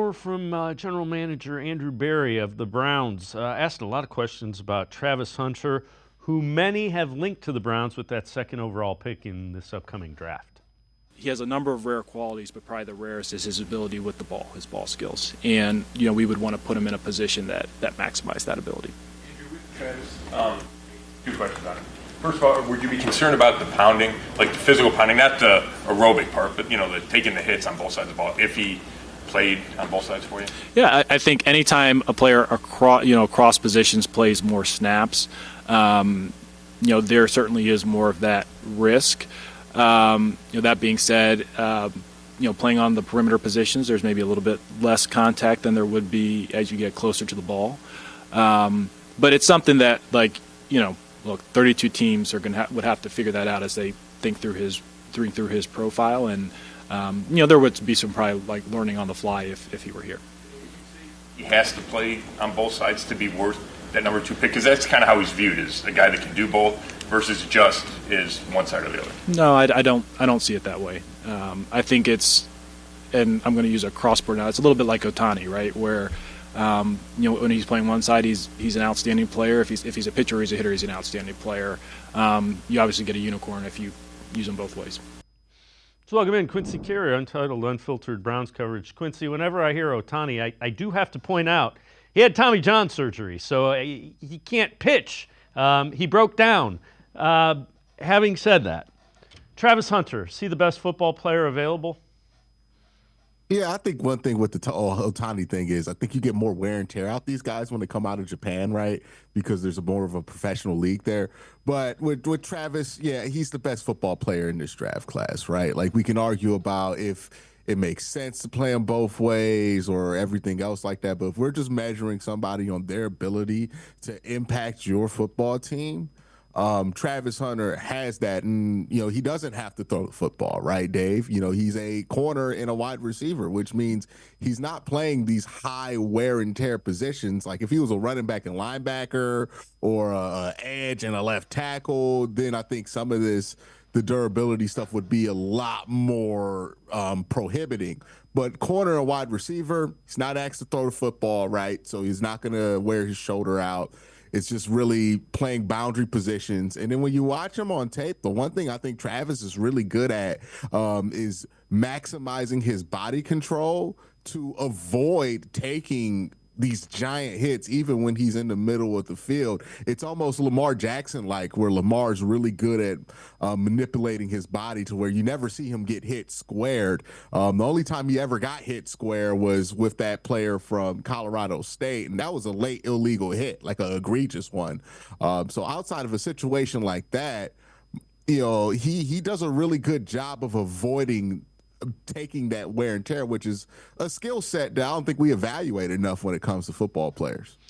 more from General Manager Andrew Berry of the Browns. Asked a lot of questions about Travis Hunter, who many have linked to the Browns with that second overall pick in this upcoming draft. He has a number of rare qualities, but probably the rarest is his ability with the ball, his ball skills. And, we would want to put him in a position that maximizes that ability. Travis, two questions on it. First of all, would you be concerned about the pounding, like the physical pounding, not the aerobic part, but, the taking the hits on both sides of the ball, if he played on both sides for you? Yeah, I think anytime a player across positions plays more snaps, there certainly is more of that risk. That being said, playing on the perimeter positions, there's maybe a little bit less contact than there would be as you get closer to the ball. But it's something that, look, 32 teams are would have to figure that out as they think through his profile, and there would be some probably learning on the fly if he were here. He has to play on both sides to be worth that number 2 pick, because that's kind of how he's viewed, as a guy that can do both versus just is one side or the other. No, I don't see it that way. I think it's, and I'm going to use a crossboard now. It's a little bit like Ohtani, right? Where when he's playing one side, he's an outstanding player. If he's a pitcher or he's a hitter, he's an outstanding player. You obviously get a unicorn if you use them both ways. So welcome in Quincy Carrier, Untitled Unfiltered Browns coverage. Quincy, whenever I hear Ohtani, I do have to point out he had Tommy John surgery, so he can't pitch. He broke down. Having said that, Travis Hunter, is he the best football player available? Yeah, I think one thing with the Ohtani thing is I think you get more wear and tear out these guys when they come out of Japan, right? Because there's more of a professional league there. But with Travis, yeah, he's the best football player in this draft class, right? Like, we can argue about if it makes sense to play them both ways or everything else like that. But if we're just measuring somebody on their ability to impact your football team, Travis Hunter has that, and he doesn't have to throw the football, right, Dave? He's a corner and a wide receiver, which means he's not playing these high wear and tear positions. Like, if he was a running back and linebacker or a edge and a left tackle, then I think some of the durability stuff would be a lot more prohibiting. But corner and wide receiver, he's not asked to throw the football, right? So he's not going to wear his shoulder out. It's just really playing boundary positions. And then when you watch him on tape, the one thing I think Travis is really good at is maximizing his body control to avoid taking these giant hits, even when he's in the middle of the field. It's almost Lamar Jackson-like, where Lamar's really good at manipulating his body to where you never see him get hit squared. The only time he ever got hit square was with that player from Colorado State, and that was a late illegal hit, like an egregious one. So outside of a situation like that, he does a really good job of avoiding taking that wear and tear, which is a skill set that I don't think we evaluate enough when it comes to football players.